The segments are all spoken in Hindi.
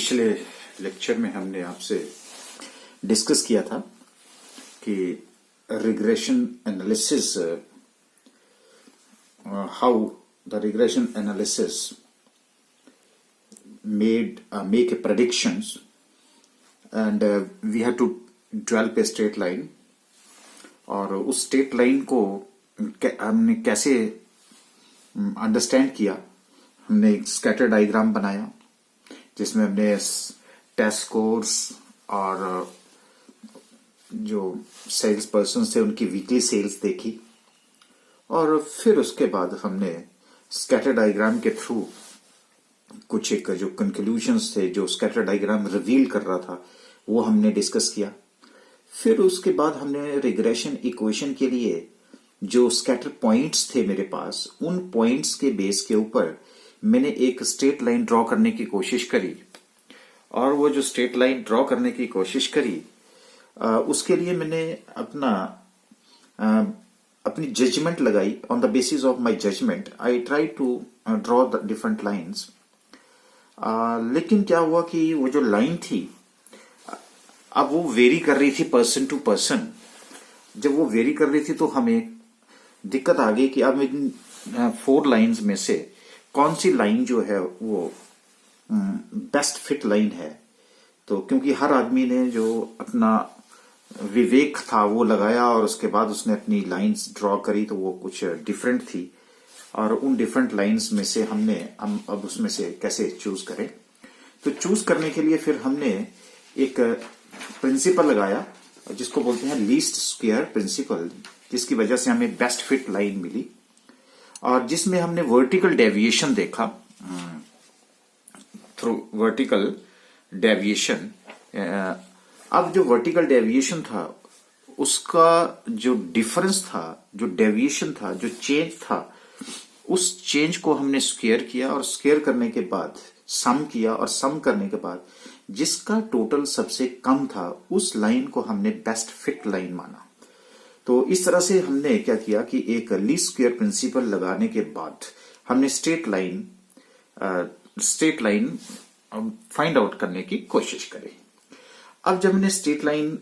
पिछले लेक्चर में हमने आपसे डिस्कस किया था कि regression analysis, how the regression analysis make a predictions and we have to develop a straight line। और उस स्ट्रेट लाइन को हमने कैसे अंडरस्टैंड किया, हमने एक स्कैटर डायग्राम बनाया जिसमें हमने टेस्ट स्कोर्स और जो सेल्स पर्सन थे उनकी वीकली सेल्स देखी, और फिर उसके बाद हमने स्कैटर डायग्राम के थ्रू कुछ एक जो कंक्लूजन्स थे जो स्कैटर डायग्राम रिवील कर रहा था वो हमने डिस्कस किया। फिर उसके बाद हमने रिग्रेशन इक्वेशन के लिए जो स्कैटर पॉइंट्स थे मेरे पास, उन पॉइंट्स के बेस के ऊपर मैंने एक स्ट्रेट लाइन ड्रॉ करने की कोशिश करी, और वो जो स्ट्रेट लाइन ड्रॉ करने की कोशिश करी उसके लिए मैंने अपनी जजमेंट लगाई। On the basis of my judgement I try to draw the different lines. लेकिन क्या हुआ कि वो जो लाइन थी अब वो वेरी कर रही थी पर्सन टू पर्सन। जब वो वेरी कर रही थी तो हमें दिक्कत आ गई कि अब इन 4 लाइंस में से कौन सी लाइन जो है वो बेस्ट फिट लाइन है। तो क्योंकि हर आदमी ने जो अपना विवेक था वो लगाया और उसके बाद उसने अपनी लाइंस ड्रॉ करी तो वो कुछ डिफरेंट थी, और उन डिफरेंट लाइंस में से हम अब उसमें से कैसे चूज करें। तो चूज करने के लिए फिर हमने एक प्रिंसिपल लगाया जिसको बोलते हैं लीस्ट स्क्वायर प्रिंसिपल, जिसकी वजह से हमें बेस्ट फिट लाइन मिली, और जिसमें हमने वर्टिकल डेविएशन देखा थ्रू वर्टिकल डेविएशन। अब जो वर्टिकल डेविएशन था उसका जो डिफरेंस था, जो डेविएशन था, जो चेंज था, उस चेंज को हमने स्क्वायर किया, और स्क्वायर करने के बाद सम किया, और सम करने के बाद जिसका टोटल सबसे कम था उस लाइन को हमने बेस्ट फिट लाइन माना। तो इस तरह से हमने क्या किया कि एक लीस्ट स्क्वायर प्रिंसिपल लगाने के बाद हमने स्ट्रेट लाइन फाइंड आउट करने की कोशिश करी। अब जब हमने स्ट्रेट लाइन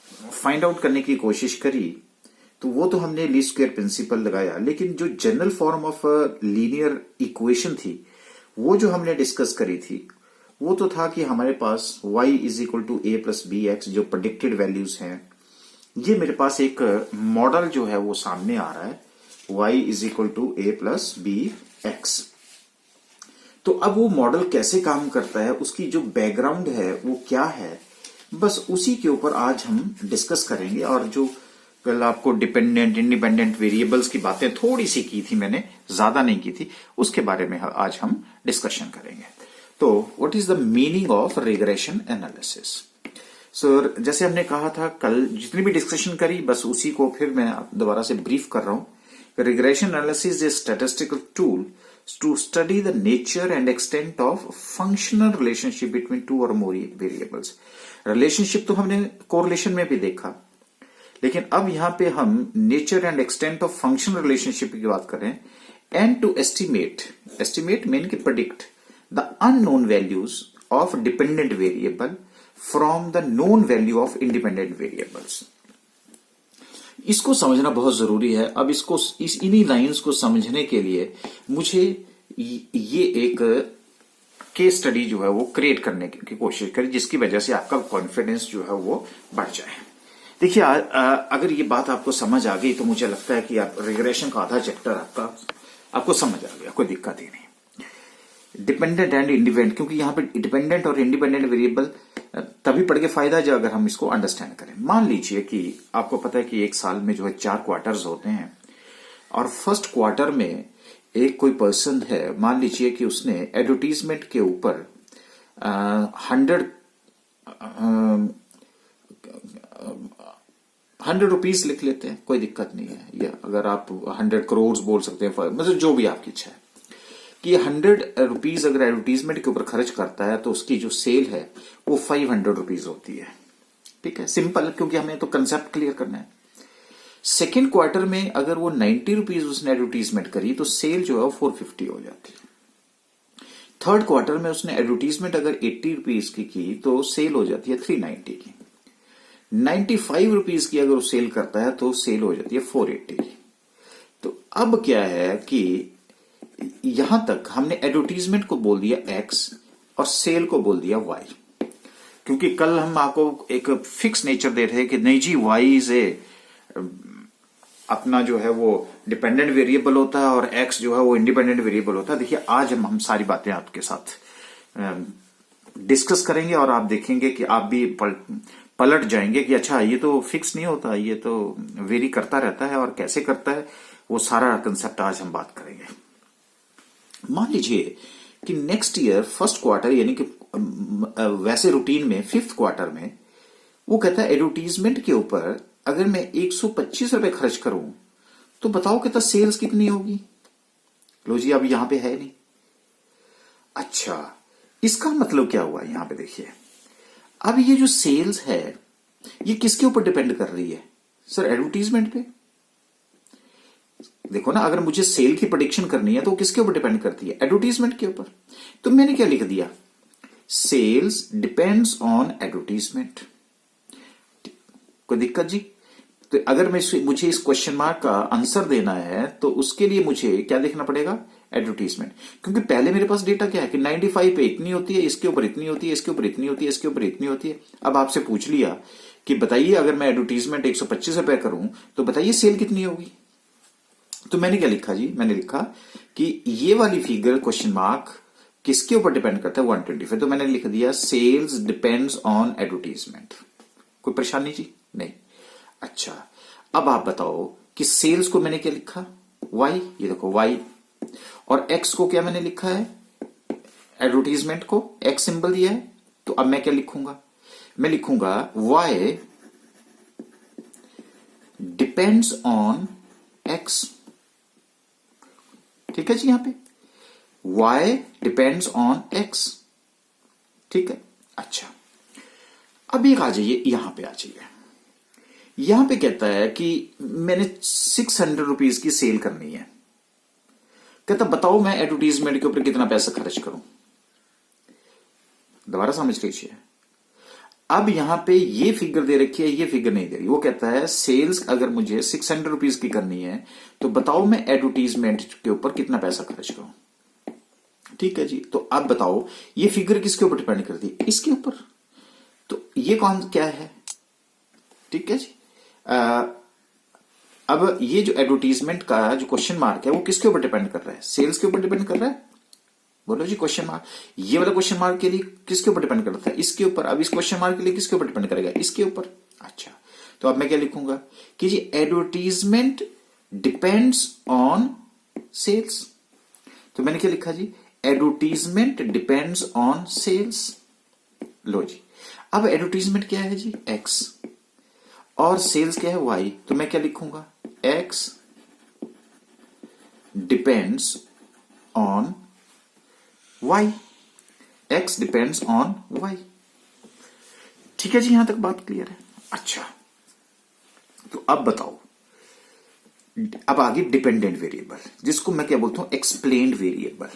फाइंड आउट करने की कोशिश करी तो वो तो हमने लीस्ट स्क्वायर प्रिंसिपल लगाया, लेकिन जो general form of linear equation थी वो जो हमने डिस्कस करी थी वो तो था कि हमारे पास y is equal to A plus B x जो प्रेडिक्टेड वैल्यूज हैं। ये मेरे पास एक मॉडल जो है वो सामने आ रहा है, y is equal to A plus B x. तो अब वो मॉडल कैसे काम करता है, उसकी जो बैकग्राउंड है वो क्या है, बस उसी के ऊपर आज हम डिस्कस करेंगे। और जो कल आपको डिपेंडेंट इंडिपेंडेंट वेरिएबल्स की बातें थोड़ी सी की थी मैंने, ज्यादा नहीं की थी, उसके बारे में आज हम डिस्कशन करेंगे। तो what is the meaning of regression analysis. So जैसे हमने कहा था कल जितनी भी डिस्कशन करी बस उसी को फिर मैं दोबारा से ब्रीफ कर रहा हूं। Regression analysis is statistical tool to study the nature and extent of functional relationship between 2 और मोर वेरिएबल्स। रिलेशनशिप तो हमने कोरिलेशन में भी देखा, लेकिन अब यहां पे हम nature and extent of functional relationship की बात करें, एंड टू एस्टिमेट मीन की predict the unknown values of dependent variable from the known value of independent variables। इसको समझना बहुत जरूरी है। अब इन्हीं लाइंस को समझने के लिए मुझे ये एक केस स्टडी जो है वो क्रिएट करने की कोशिश करें, जिसकी वजह से आपका कॉन्फिडेंस जो है वो बढ़ जाए। देखिए अगर ये बात आपको समझ आ गई तो मुझे लगता है कि आप रिग्रेशन का आधा चैप्टर आपको समझ आ गया, कोई दिक्कत ही नहीं। डिपेंडेंट एंड इंडिपेंडेंट, क्योंकि यहां पे डिपेंडेंट और इंडिपेंडेंट वेरिएबल तभी पढ़ के फायदा जो अगर हम इसको अंडरस्टैंड करें। मान लीजिए कि आपको पता है कि एक साल में जो है 4 क्वार्टर्स होते हैं, और फर्स्ट क्वार्टर में एक कोई पर्सन है, मान लीजिए कि उसने एडवर्टीजमेंट के ऊपर 100 रुपीज लिख लेते हैं, कोई दिक्कत नहीं है, या अगर आप 100 करोड़ बोल सकते हैं, मतलब जो भी आपकी इच्छा है, कि 100 रुपीज अगर एडवर्टीजमेंट के ऊपर खर्च करता है तो उसकी जो सेल है वो 500 रुपीज होती है। ठीक है, सिंपल, क्योंकि हमें तो कंसेप्ट क्लियर करना है। सेकेंड क्वार्टर में अगर वो 90 रुपीज उसने एडवर्टीजमेंट करी तो सेल जो है वो 450 हो जाती है। थर्ड क्वार्टर में उसने एडवर्टीजमेंट अगर 80 रुपीज की तो सेल हो जाती है 390 की। 95 रुपीज की अगर वो सेल करता है तो सेल हो जाती है 480 की। तो अब क्या है कि यहां तक हमने एडवर्टीजमेंट को बोल दिया एक्स और सेल को बोल दिया वाई, क्योंकि कल हम आपको एक फिक्स नेचर दे रहे हैं कि नहीं जी वाई से अपना जो है वो डिपेंडेंट वेरिएबल होता है और एक्स जो है वो इंडिपेंडेंट वेरिएबल होता है। देखिए आज हम सारी बातें आपके साथ डिस्कस करेंगे और आप देखेंगे कि आप भी पलट जाएंगे कि अच्छा ये तो फिक्स नहीं होता, ये तो वेरी करता रहता है, और कैसे करता है वो सारा कंसेप्ट आज हम बात करेंगे। मान लीजिए कि नेक्स्ट ईयर फर्स्ट क्वार्टर यानी कि वैसे रूटीन में फिफ्थ क्वार्टर में वो कहता है एडवर्टीजमेंट के ऊपर अगर मैं 125 रुपए खर्च करूं तो बताओ कहता सेल्स कितनी होगी। लो जी अब यहां पे है नहीं। अच्छा इसका मतलब क्या हुआ यहां पे देखिए, अब ये जो सेल्स है ये किसके ऊपर डिपेंड कर रही है सर? एडवर्टीजमेंट पे। देखो ना, अगर मुझे सेल की प्रेडिक्शन करनी है तो किसके ऊपर डिपेंड करती है? एडवर्टीजमेंट के ऊपर। तो मैंने क्या लिख दिया, सेल्स डिपेंड्स ऑन एडवर्टीजमेंट। कोई दिक्कत जी? तो अगर मुझे इस क्वेश्चन मार्क का आंसर देना है तो उसके लिए मुझे क्या देखना पड़ेगा? एडवर्टीजमेंट। क्योंकि पहले मेरे पास डेटा क्या है कि 95 पे इतनी होती है, इसके ऊपर इतनी होती है, इसके ऊपर इतनी होती है, इसके ऊपर इतनी होती है। अब आपसे पूछ लिया कि बताइए अगर मैं एडवर्टीजमेंट 125 रुपए करूं तो बताइए सेल कितनी होगी। तो मैंने क्या लिखा जी, मैंने लिखा कि ये वाली फिगर क्वेश्चन मार्क किसके ऊपर डिपेंड करता है? 125। तो मैंने लिख दिया सेल्स डिपेंड्स ऑन एडवर्टीजमेंट। कोई परेशानी जी? नहीं। अच्छा अब आप बताओ कि सेल्स को मैंने क्या लिखा? वाई। ये देखो वाई। और एक्स को क्या मैंने लिखा है? एडवर्टीजमेंट को एक्स सिंबल दिया है। तो अब मैं क्या लिखूंगा? मैं लिखूंगा वाई डिपेंड्स ऑन एक्स। ठीक है जी, यहां पे y डिपेंड्स ऑन x। ठीक है। अच्छा अब एक आ जाइए, यहां पे आ जाइए। यहां पे कहता है कि मैंने 600 रुपीज की सेल करनी है। कहता बताओ मैं एडवर्टीजमेंट के ऊपर कितना पैसा खर्च करूं। दोबारा समझ लीजिए, अब यहां पे ये फिगर दे रखी है, ये फिगर नहीं दे रही। वो कहता है सेल्स अगर मुझे 600 रुपीज की करनी है तो बताओ मैं एडवर्टीजमेंट के ऊपर कितना पैसा खर्च करूं। ठीक है जी। तो अब बताओ ये फिगर किसके ऊपर डिपेंड करती है? इसके ऊपर। तो ये कौन क्या है? ठीक है जी। अब ये जो एडवर्टीजमेंट का जो क्वेश्चन मार्क है वो किसके ऊपर डिपेंड कर रहा है? सेल्स के ऊपर डिपेंड कर रहा है। बोलो जी क्वेश्चन मार्क। ये वाला क्वेश्चन मार्क के लिए किसके ऊपर डिपेंड करता है? इसके ऊपर। अब इस क्वेश्चन मार्क के लिए किसके ऊपर डिपेंड करेगा? इसके ऊपर। अच्छा तो अब मैं क्या लिखूंगा कि जी एडवर्टीजमेंट डिपेंड्स ऑन सेल्स। तो मैंने क्या लिखा जी? Advertisement depends on sales. लो जी अब एडवर्टीजमेंट क्या है जी? एक्स। और सेल्स क्या है? वाई। तो मैं क्या लिखूंगा? X depends on y. X depends on y. ठीक है जी, यहां तक बात क्लियर है। अच्छा तो अब बताओ, अब आगे डिपेंडेंट वेरिएबल, जिसको मैं क्या बोलता हूं? Explained variable.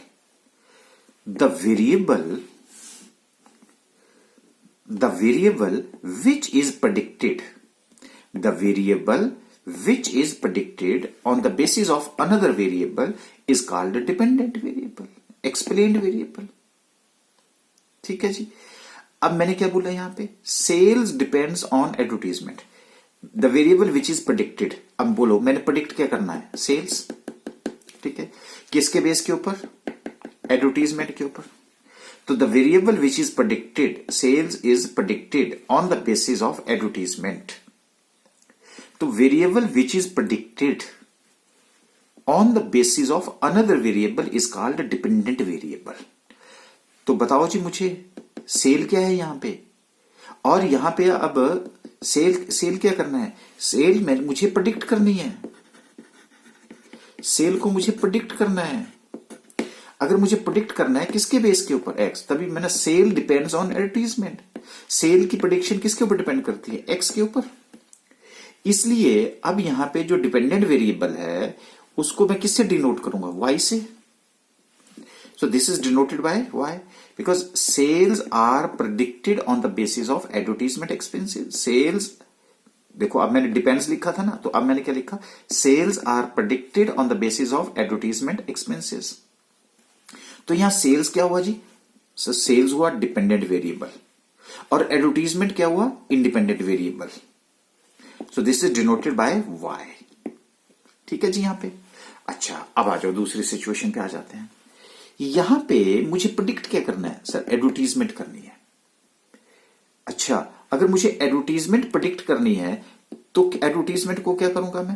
the variable which is predicted on the basis of another variable is called a dependent variable, explained variable। ठीक है जी। अब मैंने क्या बोला यहां पे? Sales depends on advertisement, the variable which is predicted. अब बोलो मैंने प्रेडिक्ट क्या करना है? सेल्स। ठीक है, किसके बेस के ऊपर? एडवर्टीजमेंट के ऊपर। तो the variable which is predicted, sales is predicted on the basis of advertisement. तो variable which is predicted on the basis of another variable is called dependent variable. तो बताओ जी मुझे सेल क्या है यहां पे, और यहां पे अब सेल क्या करना है? सेल में मुझे प्रेडिक्ट करनी है, सेल को मुझे प्रेडिक्ट करना है। अगर मुझे प्रेडिक्ट करना है किसके बेस के ऊपर? एक्स। तभी मैंने sale depends on advertisement. Sale की प्रेडिक्शन किसके ऊपर डिपेंड करती है? एक्स के ऊपर। इसलिए अब यहां पे जो डिपेंडेंट वेरिएबल है उसको मैं किससे डिनोट करूंगा? वाई से। So this is denoted by why? Because sales are predicted on the basis of advertisement expenses. Sales, देखो अब मैंने डिपेंड्स लिखा था ना, तो अब मैंने क्या लिखा? Sales are predicted on the basis of advertisement expenses. तो यहां सेल्स क्या हुआ जी? सेल्स हुआ डिपेंडेंट वेरिएबल और एडवर्टीजमेंट क्या हुआ? Independent variable. So this is denoted by y. ठीक है जी यहां पे। अच्छा, अब आ जाओ दूसरी सिचुएशन पे आ जाते हैं। यहां पे मुझे प्रिडिक्ट क्या करना है सर? एडवर्टीजमेंट करनी है। अच्छा, अगर मुझे एडवर्टीजमेंट प्रिडिक्ट करनी है तो एडवर्टीजमेंट को क्या करूंगा मैं?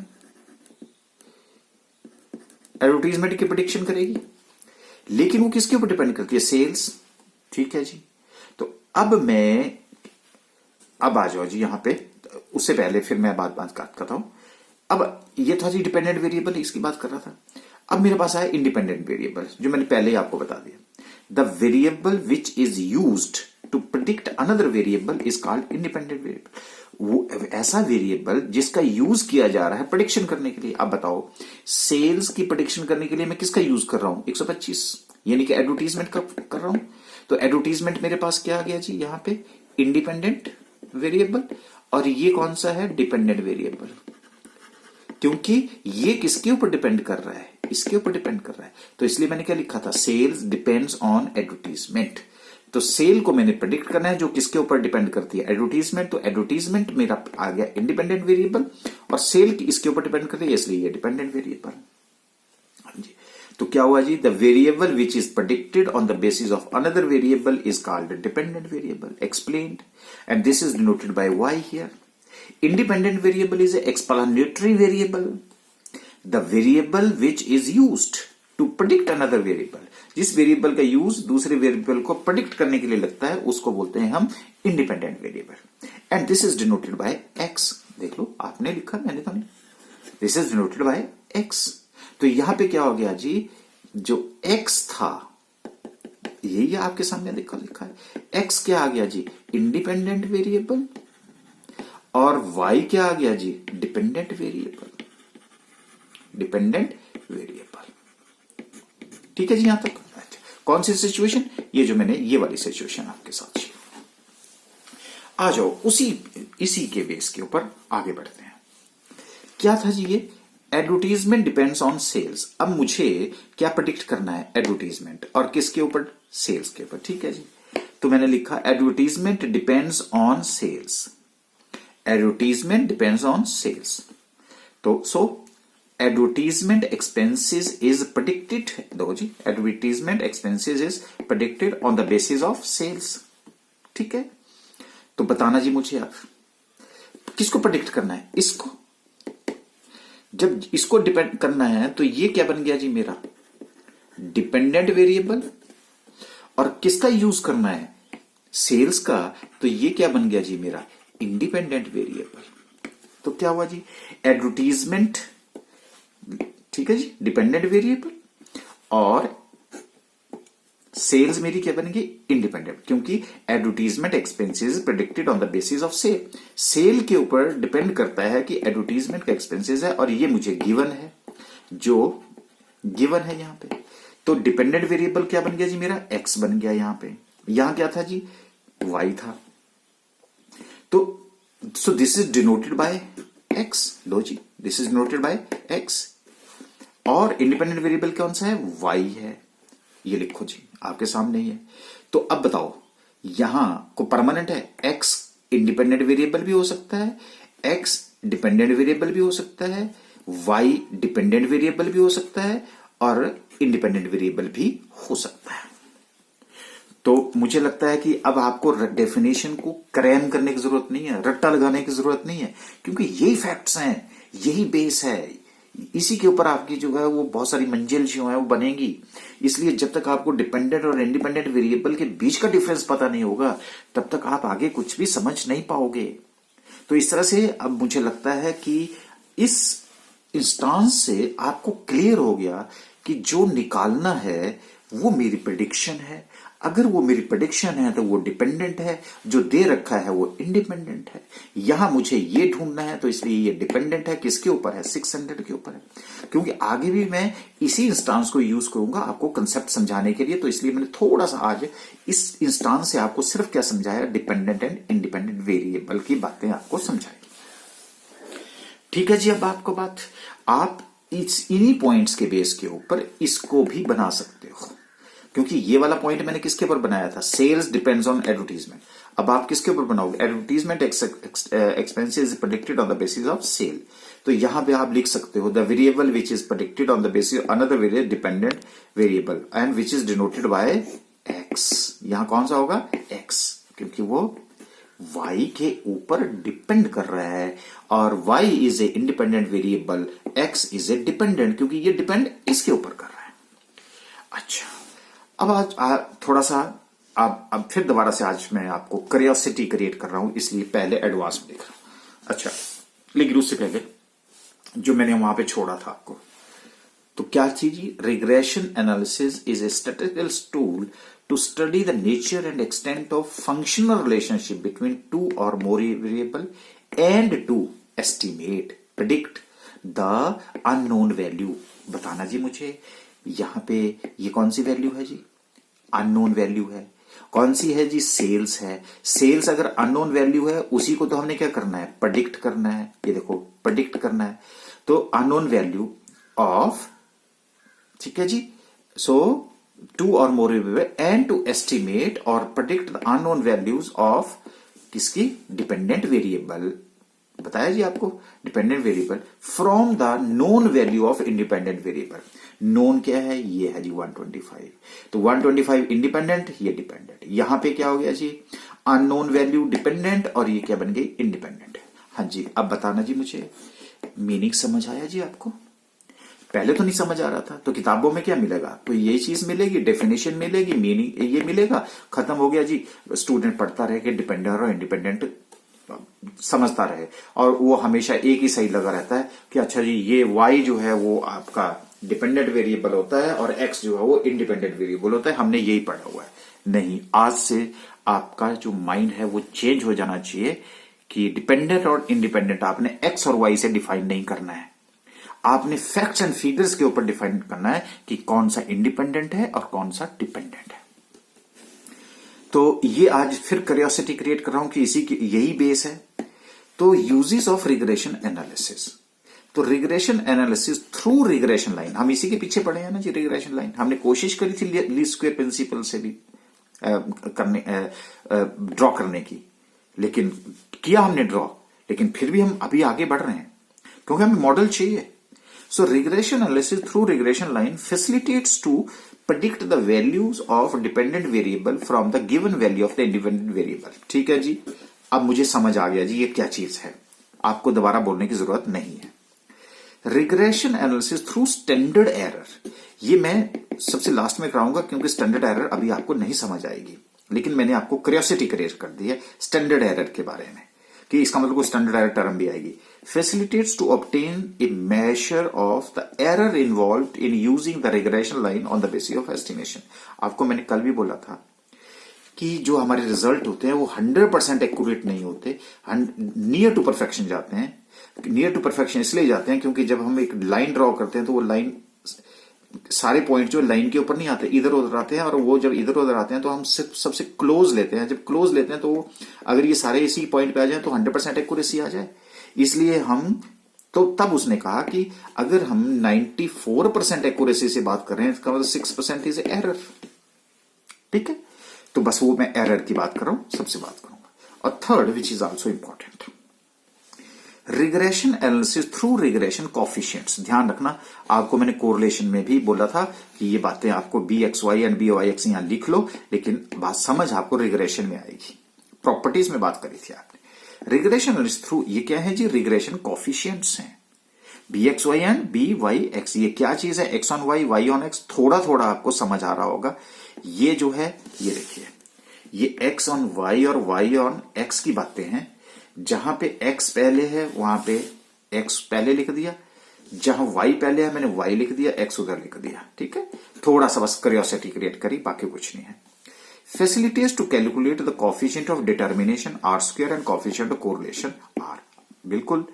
एडवर्टीजमेंट की प्रिडिक्शन करेगी, लेकिन वो किसके ऊपर डिपेंड करती है? सेल्स। ठीक है जी। तो अब आ जाओ जी यहां पे। उससे पहले फिर मैं बात करता हूं। अब ये था जी डिपेंडेंट वेरिएबल, इसकी बात कर रहा था। अब मेरे पास आया इंडिपेंडेंट वेरिएबल, जो मैंने पहले ही आपको बता दिया। The variable which is used to predict another variable is called independent variable. वो ऐसा वेरिएबल जिसका यूज किया जा रहा है प्रिडिक्शन करने के लिए। अब बताओ, सेल्स की प्रिडिक्शन करने के लिए मैं किसका यूज कर रहा हूं? 125, यानी कि एडवर्टीजमेंट का कर रहा हूं। तो एडवर्टीजमेंट मेरे पास क्या आ गया जी यहां पे? Independent variable. और ये कौन सा है? Dependent variable. क्योंकि ये किसके ऊपर डिपेंड कर रहा है? इसके ऊपर डिपेंड कर रहा है। तो इसलिए मैंने क्या लिखा था? Sales depends on advertisement. तो सेल को मैंने प्रेडिक्ट करना है जो किसके ऊपर डिपेंड करती है? एडवर्टीजमेंट। तो एडवर्टीजमेंट मेरा आ गया इंडिपेंडेंट वेरिएबल और सेल इसके ऊपर डिपेंड करती है, इसलिए ये डिपेंडेंट वेरिएबल। हाँ जी। तो क्या हुआ जी? The variable which is predicted on the basis of another variable is called dependent variable. Explained, and this is denoted by Y here. Independent variable is an explanatory variable. The variable which is used to predict another variable. जिस वेरिएबल का यूज दूसरे वेरिएबल को प्रेडिक्ट करने के लिए लगता है उसको बोलते हैं हम independent variable. And this is denoted by x. देख लो, आपने लिखा, मैंने तो नहीं। This is denoted by x. तो यहां पे क्या हो गया जी? जो एक्स था यही आपके सामने लिखा है। एक्स क्या आ गया जी? Independent variable. और y क्या आ गया जी? Dependent variable. Dependent variable. ठीक है जी यहां तक। कौन सी सिचुएशन? ये जो मैंने ये वाली सिचुएशन आपके साथ शेयर। आ जाओ इसी के बेस के ऊपर आगे बढ़ते हैं। क्या था जी ये? Advertisement depends on sales. अब मुझे क्या प्रेडिक्ट करना है? एडवर्टीजमेंट। और किसके ऊपर? सेल्स के ऊपर। ठीक है जी। तो मैंने लिखा advertisement depends on sales. Advertisement depends on sales. So advertisement expenses is predicted. देखो जी, advertisement expenses is predicted on the basis of sales. ठीक है। तो बताना जी मुझे आप किसको प्रेडिक्ट करना है? इसको। जब इसको डिपेंड करना है तो ये क्या बन गया जी मेरा? Dependent variable. और किसका यूज करना है? सेल्स का। तो ये क्या बन गया जी मेरा? Independent variable. तो क्या हुआ जी? एडवर्टीजमेंट, ठीक है जी, डिपेंडेंट वेरिएबल, और सेल्स मेरी क्या बनेगी? इंडिपेंडेंट, क्योंकि advertisement expenses predicted on the basis of sale. Sale के ऊपर डिपेंड करता है कि एडवर्टीजमेंट का एक्सपेंसेस है, और ये मुझे गिवन है, जो गिवन है यहां पे। तो डिपेंडेंट वेरिएबल क्या बन गया जी मेरा? एक्स बन गया यहां पे। यहां क्या था जी? वाई था। तो so this is denoted by x. लो जी, this is denoted by x. और इंडिपेंडेंट वेरिएबल कौन सा है? वाई है। ये लिखो जी, आपके सामने ही है। तो अब बताओ, यहां को परमानेंट है। एक्स इंडिपेंडेंट वेरिएबल भी हो सकता है, एक्स डिपेंडेंट वेरिएबल भी हो सकता है, वाई डिपेंडेंट वेरिएबल भी हो सकता है, और इंडिपेंडेंट वेरिएबल भी हो सकता है। तो मुझे लगता है कि अब आपको डेफिनेशन को क्रैम करने की जरूरत नहीं है, रट्टा लगाने की जरूरत नहीं है, क्योंकि यही फैक्ट्स हैं, यही बेस है। इसी के ऊपर आपकी जो है वो बहुत सारी मंजिल जो है वो बनेगी। इसलिए जब तक आपको डिपेंडेंट और इंडिपेंडेंट वेरिएबल के बीच का डिफरेंस पता नहीं होगा, तब तक आप आगे कुछ भी समझ नहीं पाओगे। तो इस तरह से अब मुझे लगता है कि इस इंस्टांस से आपको क्लियर हो गया कि जो निकालना है वो मेरी प्रेडिक्शन है। अगर वो मेरी प्रेडिक्शन है तो वो डिपेंडेंट है, जो दे रखा है वो इंडिपेंडेंट है। यहां मुझे ये ढूंढना है तो इसलिए ये डिपेंडेंट है, किसके ऊपर है, 600 के ऊपर है। क्योंकि आगे भी मैं इसी इंस्टांस को यूज करूंगा आपको कंसेप्ट समझाने के लिए, तो इसलिए मैंने थोड़ा सा आज इस इंस्टांस से आपको सिर्फ क्या समझाया, डिपेंडेंट एंड इंडिपेंडेंट वेरिएबल की बातें आपको समझाई। ठीक है जी। अब आपको बात, आप इन्हीं पॉइंट्स के बेस के ऊपर इसको भी बना सकते हो, क्योंकि ये वाला पॉइंट मैंने किसके ऊपर बनाया था, सेल्स डिपेंड्स ऑन एडवर्टीजमेंट। अब आप किसके ऊपर बनाओगे, advertisement expenses predicted on the basis of sale. तो यहां पे आप लिख सकते हो the variable which is predicted on the basis another variable dependent variable and which is denoted by x. यहां कौन सा होगा, एक्स, क्योंकि वो y के ऊपर डिपेंड कर रहा है, और y is a independent variable, x is a dependent, क्योंकि ये डिपेंड इसके ऊपर कर रहा है। अच्छा, अब आज थोड़ा सा अब फिर दोबारा से आज मैं आपको क्यूरियोसिटी क्रिएट कर रहा हूं, इसलिए पहले एडवांस में देख रहा हूं। अच्छा, लेकिन उससे पहले जो मैंने वहां पे छोड़ा था आपको, तो क्या चीज, regression analysis is a statistical tool to study the nature and extent of functional relationship between two or more variable and to estimate, predict the unknown value। बताना जी मुझे, यहां पे ये कौन सी वैल्यू है जी, अननोन वैल्यू है। कौन सी है जी, सेल्स है। सेल्स अगर अननोन वैल्यू है, उसी को तो हमने क्या करना है, प्रेडिक्ट करना है। ये देखो, प्रेडिक्ट करना है, तो अननोन वैल्यू ऑफ, ठीक है जी, सो two or more variable and to estimate or predict the unknown values of किसकी, डिपेंडेंट वेरिएबल। बताया जी आपको, dependent variable from the known value of independent variable. Known क्या है, ये है जी 125, तो 125 इंडिपेंडेंट, ये डिपेंडेंट। यहां पे क्या हो गया जी, अननोन वैल्यू डिपेंडेंट, और ये क्या बन गई, इंडिपेंडेंट। हाँ जी, अब बताना जी मुझे, मीनिंग समझ आया जी आपको? पहले तो नहीं समझ आ रहा था, तो किताबों में क्या मिलेगा, तो ये चीज मिलेगी, डेफिनेशन मिलेगी, मीनिंग ये मिलेगा, खत्म हो गया जी। स्टूडेंट पढ़ता रहे कि डिपेंडेंट और इंडिपेंडेंट समझता रहे, और वो हमेशा एक ही सही लगा रहता है कि अच्छा जी ये y जो है वो आपका डिपेंडेंट वेरिएबल होता है और x जो है वो इंडिपेंडेंट वेरिएबल होता है, हमने यही पढ़ा हुआ है। नहीं, आज से आपका जो माइंड है वो चेंज हो जाना चाहिए कि डिपेंडेंट और इंडिपेंडेंट आपने x और y से डिफाइन नहीं करना है, आपने फैक्ट्स एंड फिगर्स के ऊपर डिफाइन करना है कि कौन सा इंडिपेंडेंट है और कौन सा डिपेंडेंट है। तो ये आज फिर क्यूरियोसिटी क्रिएट कर रहा हूं कि इसी की यही बेस है। तो यूजेस ऑफ रिग्रेशन एनालिसिस, तो regression analysis through regression line, हम इसी के पीछे पढ़े हैं ना जी। रिग्रेशन लाइन हमने कोशिश करी थी लीस्ट स्क्वायर प्रिंसिपल से भी ड्रॉ करने की, लेकिन किया हमने ड्रॉ, लेकिन फिर भी हम अभी आगे बढ़ रहे हैं क्योंकि हमें मॉडल चाहिए। So regression analysis through regression line facilitates to predict the values of dependent variable from the given value of the independent variable। ठीक है जी, अब मुझे समझ आ गया जी ये क्या चीज है, आपको दोबारा बोलने की जरूरत नहीं है। Regression analysis through standard error, ये मैं सबसे लास्ट में कराऊंगा क्योंकि स्टैंडर्ड एरर अभी आपको नहीं समझ आएगी, लेकिन मैंने आपको क्यूरियोसिटी क्रिएट कर दी है स्टैंडर्ड एरर के बारे में कि इसका मतलब स्टैंडर्ड एरर टर्म भी आएगी। facilitates to obtain a measure of the error involved in using the regression line on the basis of estimation। आपको मैंने कल भी बोला था कि जो हमारे रिजल्ट होते हैं वो 100% एक्यूरेट नहीं होते, नियर टू परफेक्शन जाते हैं। नियर टू परफेक्शन इसलिए जाते हैं क्योंकि जब हम एक लाइन ड्रॉ करते हैं तो वो लाइन, सारे पॉइंट जो लाइन के ऊपर नहीं आते, इधर उधर आते हैं, और वो जब इधर उधर आते हैं तो हम सिर्फ सबसे क्लोज लेते हैं। जब क्लोज लेते हैं तो अगर ये सारे इसी पॉइंट पे आ जाए तो 100% एक्यूरेसी आ जाए, इसलिए हम तो तब उसने कहा कि अगर हम 94% एक्यूरेसी से बात कर रहे हैं इसका मतलब 6% इज एरर। ठीक है, तो बस वो मैं एरर की बात कर रहा हूं, सबसे बात करूंगा। और third which is also important, regression analysis through regression coefficients. ध्यान रखना, आपको मैंने कोरिलेशन में भी बोला था कि ये बातें आपको BXY एंड BYX यहां लिख लो, लेकिन बात समझ आपको रिग्रेशन में आएगी। प्रॉपर्टीज में बात करी थी आपने। रिग्रेशन एनालिसिस थ्रू, ये क्या है जी, रिग्रेशन कॉफिशिएंट्स हैं, BXY एंड BYX। ये क्या चीज है, X ऑन Y ऑन X, थोड़ा थोड़ा आपको समझ आ रहा होगा। ये जो है, ये देखिए, ये X ऑन Y और Y ऑन X की बातें हैं। जहां पे X पहले है वहां पे X पहले लिख दिया, जहां Y पहले है मैंने Y लिख दिया, X उधर लिख दिया। ठीक है, थोड़ा सा बस क्यूरियोसिटी क्रिएट करी, बाकी कुछ नहीं है। facilitates to calculate the coefficient of determination R square and coefficient of correlation R। बिल्कुल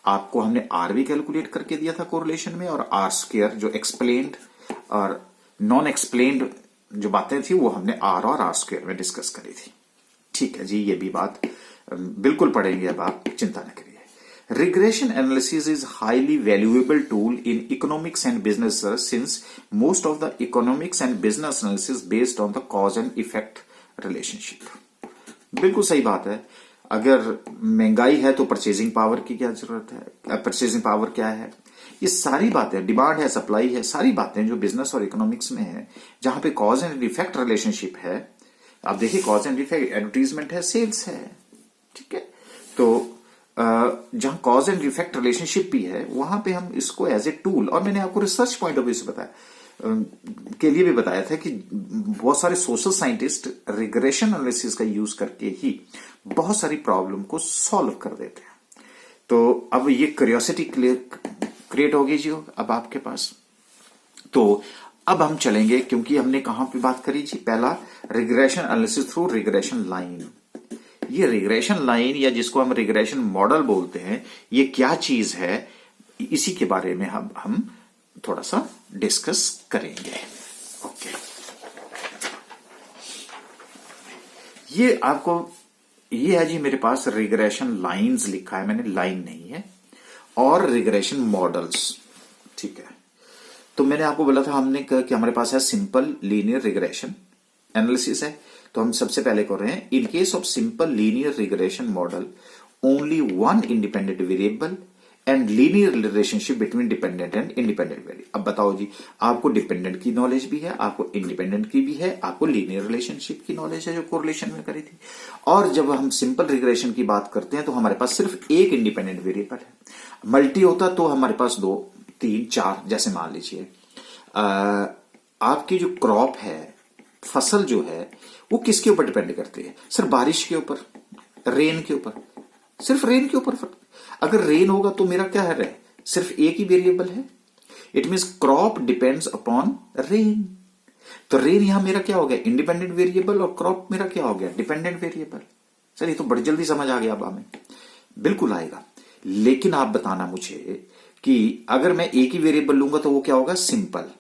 आपको हमने R भी कैलकुलेट करके दिया था कोरिलेशन में, और R स्क्वायर जो एक्सप्लेन्ड और नॉन एक्सप्लेन्ड जो बातें थी वो हमने R और R स्क्वायर में डिस्कस करी थी। ठीक है जी, ये भी बात बिल्कुल पढ़ेंगे, अब आप चिंता न करिए। Regression analysis is highly valuable tool in economics and business since most of the economics and business analysis based on the cause and effect relationship। बिल्कुल सही बात है। अगर महंगाई है तो परचेजिंग पावर की क्या जरूरत है, परचेजिंग पावर क्या है, ये सारी बातें, डिमांड है, सप्लाई है, सारी बातें जो बिजनेस और इकोनॉमिक्स में है, जहां पे कॉज एंड इफेक्ट रिलेशनशिप है। आप देखिए कॉज एंड इफेक्ट, एडवर्टीजमेंट है, सेल्स है, ठीक है। तो जहां कॉज एंड इफेक्ट रिलेशनशिप भी है वहां पे हम इसको एज ए टूल, और मैंने आपको रिसर्च पॉइंट ऑफ व्यू से बताया के लिए भी बताया था कि बहुत सारे सोशल साइंटिस्ट रिग्रेशन एनालिसिस का यूज करके ही बहुत सारी प्रॉब्लम को सॉल्व कर देते हैं। तो अब ये क्यूरियोसिटी क्रिएट होगी जी अब आपके पास। तो अब हम चलेंगे, क्योंकि हमने कहां पे बात करी जी, पहला regression analysis through regression line. ये रिग्रेशन लाइन या जिसको हम रिग्रेशन मॉडल बोलते हैं, ये क्या चीज है, इसी के बारे में हम थोड़ा सा डिस्कस करेंगे। ओके, ये आपको, ये है जी मेरे पास रिग्रेशन लाइंस लिखा है मैंने, लाइन नहीं है, और रिग्रेशन मॉडल्स। ठीक है, तो मैंने आपको बोला था हमने कि हमारे पास है सिंपल लीनियर रिग्रेशन एनालिसिस है। तो हम सबसे पहले कर रहे हैं, in case of simple linear regression model only one independent variable and linear relationship between dependent and independent variable. अब बताओ जी, आपको डिपेंडेंट की नॉलेज भी है, आपको इंडिपेंडेंट की भी है, आपको लीनियर रिलेशनशिप की नॉलेज है जो कोरिलेशन में करी थी। और जब हम सिंपल रिग्रेशन की बात करते हैं तो हमारे पास सिर्फ एक इंडिपेंडेंट वेरिएबल है। मल्टी होता तो हमारे पास 2, 3, 4, जैसे मान लीजिए आपकी जो क्रॉप है, फसल जो है, वो किसके ऊपर डिपेंड करती है? सर बारिश के ऊपर, रेन के ऊपर, सिर्फ रेन के ऊपर। अगर रेन होगा तो मेरा क्या है, सिर्फ एक ही वेरिएबल है। It means crop depends upon rain. तो रेन यहां मेरा क्या हो गया, इंडिपेंडेंट वेरिएबल, और क्रॉप मेरा क्या हो गया, डिपेंडेंट वेरिएबल। सर ये तो बड़ी जल्दी समझ आ गया अब हमें, बिल्कुल आएगा। लेकिन आप बताना मुझे कि अगर मैं एक ही वेरिएबल लूंगा तो वो क्या होगा, सिंपल,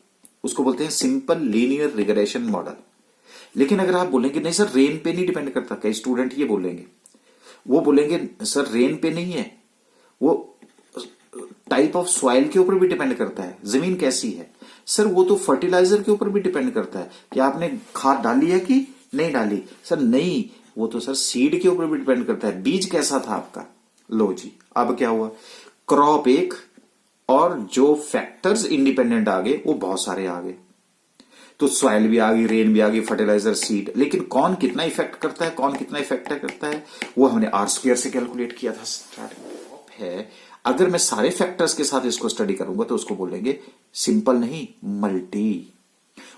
उसको बोलते हैं सिंपल लीनियर रिग्रेशन मॉडल। लेकिन अगर आप बोलेंगे नहीं सर रेन पे नहीं डिपेंड करता, कई स्टूडेंट ये बोलेंगे, वो बोलेंगे सर रेन पे नहीं है, वो टाइप ऑफ सॉइल के ऊपर भी डिपेंड करता है, जमीन कैसी है। सर वो तो फर्टिलाइजर के ऊपर भी डिपेंड करता है कि आपने खाद डाली है कि नहीं डाली। सर नहीं, वो तो सर सीड के ऊपर भी डिपेंड करता है, बीज कैसा था आपका। लो जी, अब क्या हुआ, क्रॉप एक और जो फैक्टर्स इंडिपेंडेंट आ गए वो बहुत सारे आ गए। तो सॉइल भी आ गई, रेन भी आ गई, फर्टिलाइजर, सीड। लेकिन कौन कितना इफेक्ट करता है, कौन कितना इफेक्ट करता है, वो हमने आर स्क्वायर से कैलकुलेट किया था। स्टार्टिंग है, अगर मैं सारे फैक्टर्स के साथ इसको स्टडी करूंगा तो उसको बोलेंगे सिंपल नहीं, मल्टी।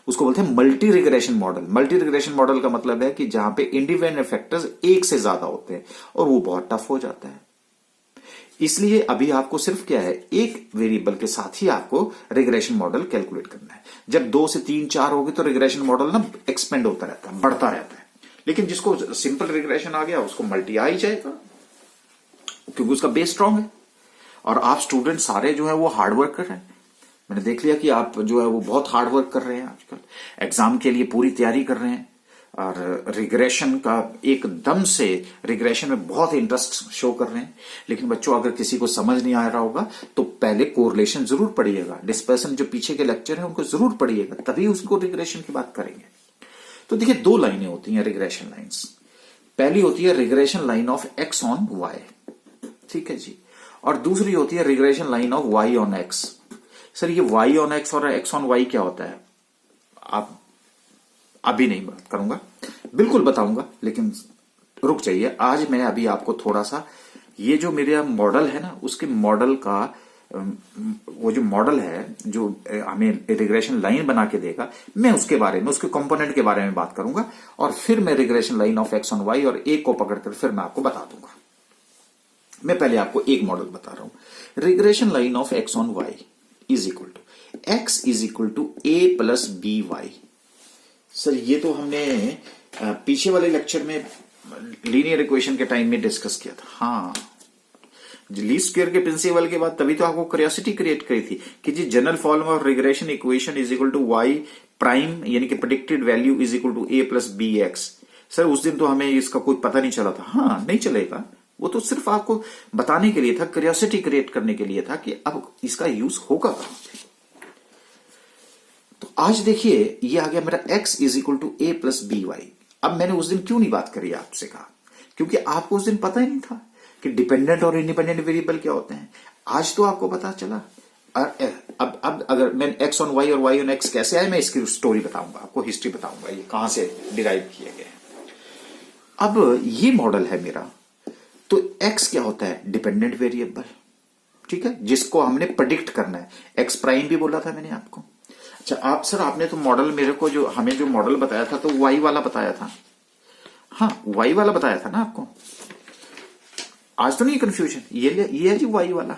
उसको बोलते हैं multi regression model. Multi regression model का मतलब है कि जहां पे इंडिपेंडेंट फैक्टर्स एक से ज्यादा होते हैं, और वो बहुत टफ हो जाता है। इसलिए अभी आपको सिर्फ क्या है, एक वेरिएबल के साथ ही आपको रिग्रेशन मॉडल कैलकुलेट करना है। जब 2 से 3, 4 हो गए तो रिग्रेशन मॉडल ना एक्सपेंड होता रहता है, बढ़ता रहता है। लेकिन जिसको सिंपल रिग्रेशन आ गया उसको मल्टी आ ही जाएगा, क्योंकि उसका बेस स्ट्रांग है। और आप स्टूडेंट सारे जो है वो हार्ड वर्क कर रहे हैं। मैंने देख लिया कि आप जो है वो बहुत हार्ड वर्क कर रहे हैं, आजकल एग्जाम के लिए पूरी तैयारी कर रहे हैं, और रिग्रेशन का एकदम से रिग्रेशन में बहुत इंटरेस्ट शो कर रहे हैं। लेकिन बच्चों अगर किसी को समझ नहीं आ रहा होगा तो पहले कोरिलेशन जरूर पढ़िएगा, डिस्पर्सन जो पीछे के लेक्चर है उनको जरूर पढ़िएगा, तभी उसको रिग्रेशन की बात करेंगे। तो देखिए 2 लाइनें होती हैं रिग्रेशन लाइंस। पहली होती है regression line of x on y, ठीक है जी, और दूसरी होती है regression line of y on x. Sir ये वाई ऑन एक्स और एक्स ऑन वाई क्या होता है, आप अभी नहीं बात करूंगा, बिल्कुल बताऊंगा, लेकिन रुक जाइए। आज मैं अभी आपको थोड़ा सा ये जो मेरा मॉडल है ना, उसके मॉडल का वो जो मॉडल है जो हमें रिग्रेशन लाइन बना के देगा, मैं उसके बारे में, उसके कंपोनेंट के बारे में बात करूंगा, और फिर मैं regression line of x on y और एक को पकड़कर फिर मैं आपको बता दूंगा। मैं पहले आपको एक मॉडल बता रहा हूं। Regression line of x on y is equal to x is equal to A plus b y. Sir ये तो हमने पीछे वाले लेक्चर में लीनियर इक्वेशन के टाइम में डिस्कस किया था। हाँ, लीस्ट स्क्वायर के प्रिंसिपल के बाद तभी तो आपको क्यूरियोसिटी क्रिएट करी थी कि जी general form of regression equation is equal to Y prime यानी कि predicted value is equal to A plus B x. Sir उस दिन तो हमें इसका कोई पता नहीं चला था। हाँ, नहीं चलेगा, वो तो सिर्फ आपको बताने के लिए था, क्यूरियोसिटी क्रिएट करने के लिए था कि अब इसका यूज होगा कहां पे। तो आज देखिए ये आ गया मेरा x is equal to A plus b y. अब मैंने उस दिन क्यों नहीं बात करी आपसे कहा, क्योंकि आपको उस दिन पता ही नहीं था कि डिपेंडेंट और इंडिपेंडेंट वेरिएबल क्या होते हैं। आज तो आपको पता चला। अब अगर मैं x ऑन y और y ऑन x कैसे आए, मैं इसकी स्टोरी बताऊंगा आपको, हिस्ट्री बताऊंगा, ये कहां से डिराइव किए गए। अब ये मॉडल है मेरा, तो x क्या होता है, डिपेंडेंट वेरिएबल, ठीक है, जिसको हमने प्रेडिक्ट करना है। x प्राइम भी बोला था मैंने आपको। अच्छा आप सर आपने तो मॉडल मेरे को जो हमें जो मॉडल बताया था तो y वाला बताया था। हाँ, y वाला बताया था ना आपको। आज तो नहीं कंफ्यूजन, ये है जी y वाला,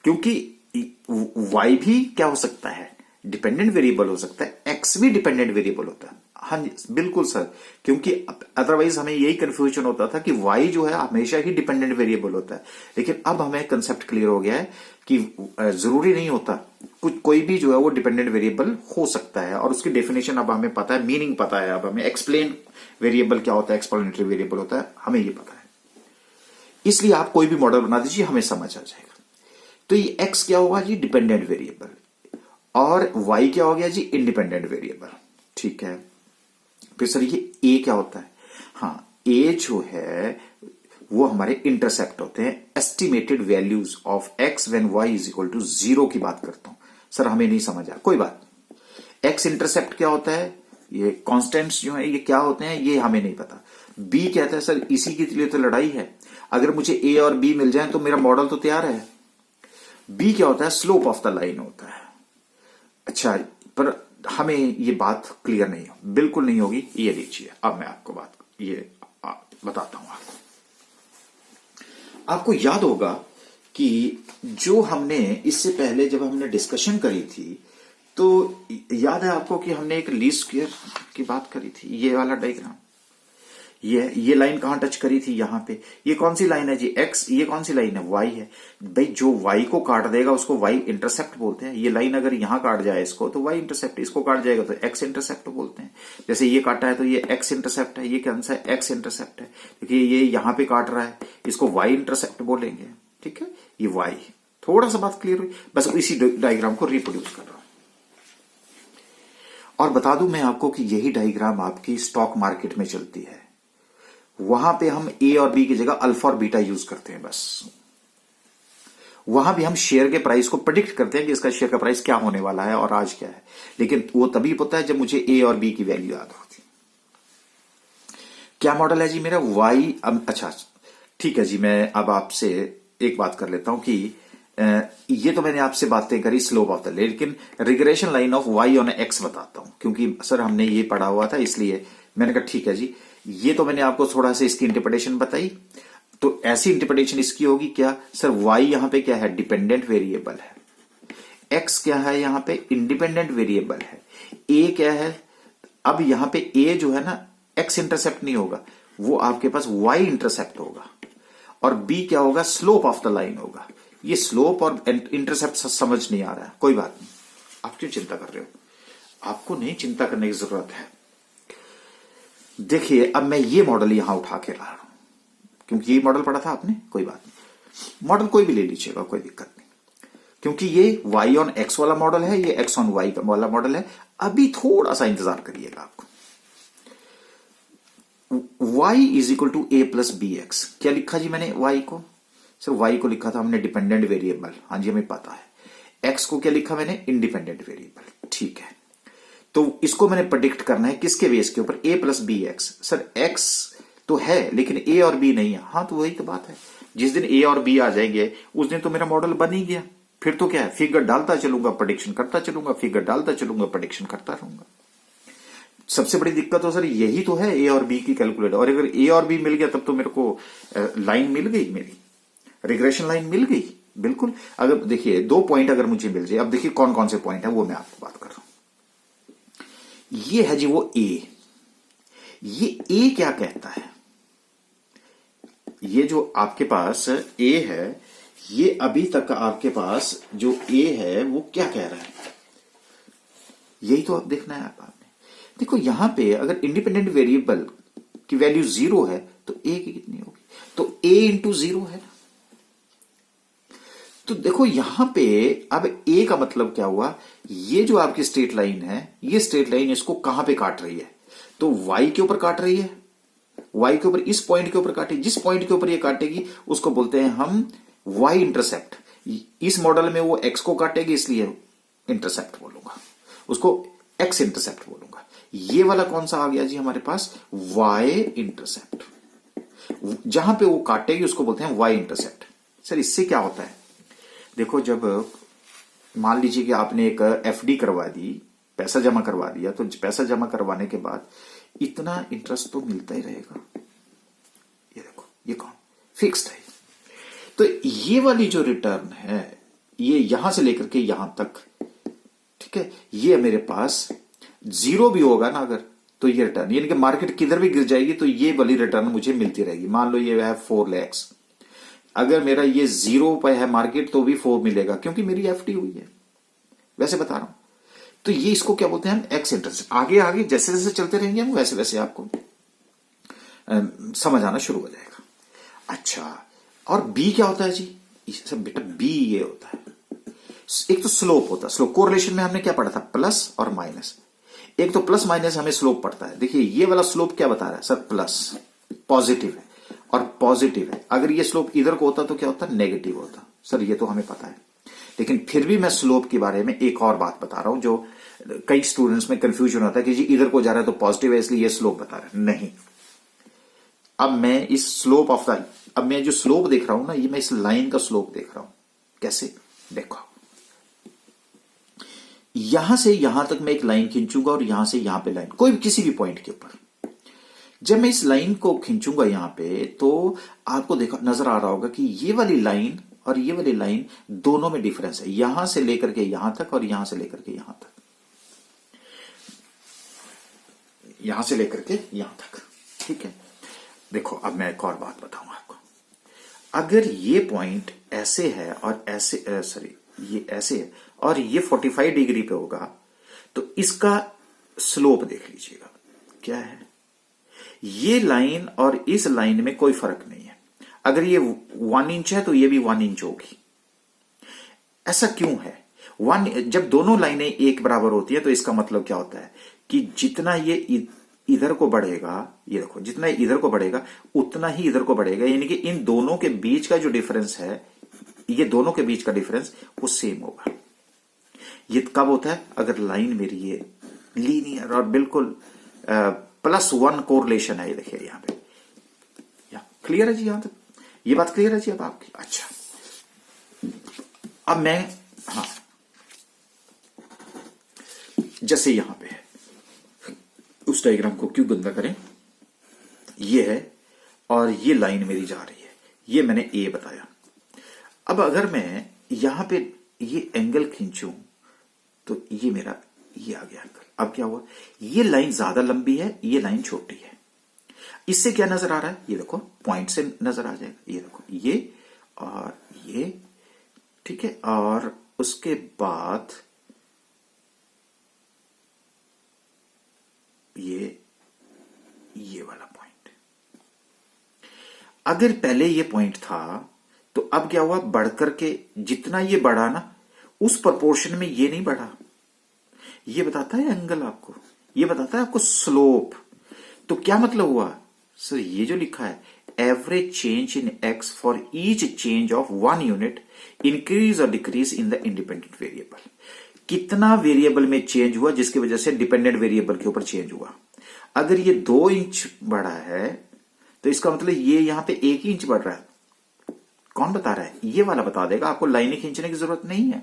क्योंकि y भी क्या हो सकता है, डिपेंडेंट वेरिएबल हो सकता है, x भी डिपेंडेंट वेरिएबल होता है। हाँ बिल्कुल सर, क्योंकि अदरवाइज हमें यही कंफ्यूजन होता था कि y जो है हमेशा ही डिपेंडेंट वेरिएबल होता है। लेकिन अब हमें कंसेप्ट क्लियर हो गया है कि जरूरी नहीं होता, कोई भी जो है वो डिपेंडेंट वेरिएबल हो सकता है। और उसकी डेफिनेशन अब हमें पता है, मीनिंग पता है, अब हमें एक्सप्लेन वेरिएबल क्या होता है, एक्सप्लेनेटरी वेरिएबल होता है, हमें ये पता है। इसलिए आप कोई भी मॉडल बना दीजिए, हमें समझ आ जाएगा। तो ये x क्या होगा जी, डिपेंडेंट वेरिएबल, और y क्या हो गया जी, इंडिपेंडेंट वेरिएबल, ठीक है। फिर सर ये a क्या होता है, हाँ a जो है वो हमारे इंटरसेप्ट होते हैं, estimated values of x when y is equal to 0 की बात करता हूं। सर हमें नहीं समझ आया, कोई बात नहीं। x इंटरसेप्ट क्या होता है, ये कांस्टेंट्स जो है ये क्या होते हैं, ये हमें नहीं पता। b कहता है सर इसी के लिए तो लड़ाई है, अगर मुझे a और b मिल जाए तो मेरा मॉडल तो तैयार है। b क्या होता है, स्लोप ऑफ द लाइन होता है। अच्छा, पर हमें ये बात क्लियर नहीं हो, बिल्कुल नहीं होगी। ये लीजिए अब मैं आपको बात ये बताता हूं आपको याद होगा कि जो हमने इससे पहले जब हमने डिस्कशन करी थी तो याद है आपको कि हमने एक लीस्ट स्क्वायर की बात करी थी। ये वाला डायग्राम, ये लाइन कहां टच करी थी, यहां पे। ये कौन सी लाइन है जी, x। ये कौन सी लाइन है, y है। भाई जो y को काट देगा उसको y इंटरसेप्ट बोलते हैं। ये लाइन अगर यहां काट जाए इसको तो y इंटरसेप्ट, इसको काट जाएगा तो x इंटरसेप्ट बोलते हैं। जैसे ये काटा है तो ये x इंटरसेप्ट है, ये कौन सा है, x इंटरसेप्ट है। देखिए ये यहां पे काट रहा है, इसको y इंटरसेप्ट बोलेंगे, ठीक है। ये y, थोड़ा सा बात क्लियर हुई, बस इसी डायग्राम को रिप्रोड्यूस कर रहा हूं। और बता दूं मैं आपको कि यही डायग्राम आपकी स्टॉक मार्केट में चलती है। वहां पे हम ए और बी की जगह अल्फा और बीटा यूज करते हैं बस। वहां भी हम शेयर के प्राइस को प्रेडिक्ट करते हैं कि इसका शेयर का प्राइस क्या होने वाला है और आज क्या है, लेकिन वो तभी पता है जब मुझे ए और बी की वैल्यू याद होती। क्या मॉडल है जी मेरा, वाई। अच्छा ठीक है जी, मैं अब आपसे एक बात कर लेता हूं कि ये तो मैंने आपसे बातें करी स्लोप ऑफ द, लेकिन regression line of y on x बताता हूं, क्योंकि सर हमने ये पढ़ा हुआ था, इसलिए मैंने कहा ठीक है जी। ये तो मैंने आपको थोड़ा सा इसकी इंटरप्रिटेशन बताई, तो ऐसी इंटरप्रिटेशन इसकी होगी क्या सर, y यहां पे क्या है, डिपेंडेंट वेरिएबल है, x क्या है यहां पे, इंडिपेंडेंट वेरिएबल है, a क्या है। अब यहां पे a जो है ना, x इंटरसेप्ट नहीं होगा, वो आपके पास y इंटरसेप्ट होगा, और b क्या होगा, स्लोप ऑफ द लाइन होगा। ये स्लोप और इंटरसेप्ट समझ नहीं आ रहा है, कोई बात नहीं, आप क्यों चिंता कर रहे हो, आपको नहीं चिंता करने की जरूरत है। देखिए अब मैं ये मॉडल यहां उठा के ला रहा हूं, क्योंकि ये मॉडल पढ़ा था आपने, कोई बात नहीं, मॉडल कोई भी ले लीजिएगा, कोई दिक्कत नहीं, क्योंकि ये y ऑन x वाला मॉडल है, ये x ऑन y वाला मॉडल है। अभी थोड़ा सा इंतजार करिएगा आपको। y is equal to A plus B x, क्या लिखा जी मैंने y को, सर y को लिखा था हमने डिपेंडेंट वेरिएबल, हाँ जी हमें पता है। x को क्या लिखा मैंने, इंडिपेंडेंट वेरिएबल, ठीक है। तो इसको मैंने प्रेडिक्ट करना है किसके बेस के ऊपर, a plus B x. Sir x तो है लेकिन a और b नहीं है, हाँ तो वही तो बात है, जिस दिन a और b आ जाएंगे उस दिन तो मेरा मॉडल बन ही गया। फिर तो क्या है, फिगर डालता चलूंगा, प्रेडिक्शन करता चलूंगा, फिगर डालता चलूंगा, प्रेडिक्शन करता रहूंगा। सबसे बड़ी दिक्कत तो सर यही तो है, a और b की कैलकुलेट, और अगर a और b मिल गया तब तो मेरे को लाइन मिल गई, मेरी रिग्रेशन लाइन मिल गई, बिल्कुल। अगर देखिए 2 पॉइंट अगर मुझे मिल जाए, अब देखिए कौन कौन से पॉइंट है वो मैं आपको बात कर रहा हूं। ये है जी वो a, ये ए क्या कहता है, ये जो आपके पास ए है, ये अभी तक आपके पास जो ए है वो क्या कह रहा है, यही तो आप देखना है आपने। देखो यहां पे अगर इंडिपेंडेंट वेरिएबल की वैल्यू 0 है तो ए की कितनी होगी, तो ए इंटू 0 है ना। तो देखो यहां पे अब ए का मतलब क्या हुआ, ये जो आपकी स्ट्रेट लाइन है, ये स्ट्रेट लाइन इसको कहां पे काट रही है, तो वाई के ऊपर काट रही है, वाई के ऊपर, इस पॉइंट के ऊपर काटे, जिस पॉइंट के ऊपर ये काटेगी उसको बोलते हैं हम वाई इंटरसेप्ट। इस मॉडल में वो एक्स को काटेगी इसलिए इंटरसेप्ट बोलूंगा, उसको एक्स इंटरसेप्ट बोलूंगा। ये वाला कौन सा आ गया जी हमारे पास, वाई इंटरसेप्ट। जहां पे वो काटेगी उसको बोलते हैं वाई इंटरसेप्ट। सर इससे क्या होता है, देखो जब मान लीजिए कि आपने एक एफडी करवा दी, पैसा जमा करवा दिया, तो पैसा जमा करवाने के बाद इतना इंटरेस्ट तो मिलता ही रहेगा। ये देखो ये कौन फिक्स्ड है, तो ये वाली जो रिटर्न है ये यहां से लेकर के यहां तक, ठीक है, ये मेरे पास 0 भी होगा ना अगर, तो ये रिटर्न यानी कि मार्केट किधर भी गिर जाएगी तो ये वाली रिटर्न मुझे मिलती रहेगी। मान लो ये है 4 लाख, अगर मेरा ये 0 पे है मार्केट तो भी 4 मिलेगा क्योंकि मेरी एफडी हुई है, वैसे बता रहा हूं। तो ये इसको क्या बोलते हैं हम, एक्स इंटरेस्ट। आगे आगे जैसे जैसे चलते रहेंगे हम वैसे वैसे आपको समझ आना शुरू हो जाएगा। अच्छा, और बी क्या होता है जी, सब बेटा बी ये होता है, एक तो स्लोप होता है, स्लोप कोरिलेशन में हमने क्या पढ़ा था, प्लस और माइनस। एक तो प्लस माइनस हमें स्लोप पड़ता है, देखिए ये वाला स्लोप क्या बता रहा है सर, प्लस पॉजिटिव है और पॉजिटिव है। अगर ये स्लोप इधर को होता तो क्या होता, नेगेटिव होता। सर ये तो हमें पता है, लेकिन फिर भी मैं स्लोप के बारे में एक और बात बता रहा हूं जो कई स्टूडेंट्स में कंफ्यूजन होता है कि जी इधर को जा रहा है तो पॉजिटिव है इसलिए ये स्लोप बता रहा है। नहीं, अब मैं इस स्लोप ऑफ द, अब मैं जो स्लोप देख रहा हूं ना, ये मैं इस लाइन का स्लोप देख रहा हूं। कैसे, देखो यहां से यहां तक मैं एक लाइन खींचूंगा और यहां से यहां पे लाइन, कोई भी किसी भी पॉइंट के ऊपर जब मैं इस लाइन को खींचूंगा यहां पे, तो आपको देखो नजर आ रहा होगा कि ये वाली लाइन और ये वाली लाइन दोनों में डिफरेंस है, यहां से लेकर के यहां तक और यहां से लेकर के यहां तक, यहां से लेकर के यहां तक, ठीक है। देखो अब मैं एक और बात बताऊंगा आपको, अगर ये पॉइंट ऐसे है और ऐसे, सॉरी ये ऐसे है और ये 45 डिग्री पे होगा, तो इसका स्लोप देख लीजिएगा क्या है। ये लाइन और इस लाइन में कोई फर्क नहीं है, अगर ये 1 इंच है तो ये भी 1 इंच होगी। ऐसा क्यों है, जब दोनों लाइनें एक बराबर होती है तो इसका मतलब क्या होता है कि जितना ये इधर को बढ़ेगा, ये देखो जितना इधर को बढ़ेगा उतना ही इधर को बढ़ेगा, यानी कि इन दोनों के बीच का जो डिफरेंस है, ये दोनों के बीच का डिफरेंस वो सेम होगा। ये कब होता है, अगर लाइन मेरी ये लीनियर और बिल्कुल +1 कोरिलेशन है, ये देखिए यहां पे, क्लियर है जी, यहां तक ये बात क्लियर है जी अब आपकी। अच्छा अब मैं, हाँ जैसे यहां पे है, उस डायग्राम को क्यों गंदा करें, ये है और ये लाइन मेरी जा रही है, ये मैंने ए बताया। अब अगर मैं यहां पे ये एंगल खींचूं तो ये मेरा ये आ गया एंगल। अब क्या हुआ, ये लाइन ज्यादा लंबी है, ये लाइन छोटी है, इससे क्या नजर आ रहा है, ये देखो पॉइंट से नजर आ जाएगा, ये देखो ये और ये, ठीक है, और उसके बाद ये वाला पॉइंट। अगर पहले ये पॉइंट था तो अब क्या हुआ, बढ़कर के जितना ये बढ़ा ना उस प्रोपोर्शन में ये नहीं बढ़ा। ये बताता है एंगल आपको, ये बताता है आपको स्लोप। तो क्या मतलब हुआ सर, ये जो लिखा है average change in X for each change of 1 unit increase और decrease in the independent variable, कितना वेरिएबल में चेंज हुआ जिसकी वजह से डिपेंडेंट वेरिएबल के ऊपर चेंज हुआ। अगर ये 2 इंच बढ़ा है तो इसका मतलब ये यहां पे 1 इंच बढ़ रहा है। कौन बता रहा है, ये वाला बता देगा आपको, लाइनें खींचने की जरूरत नहीं है।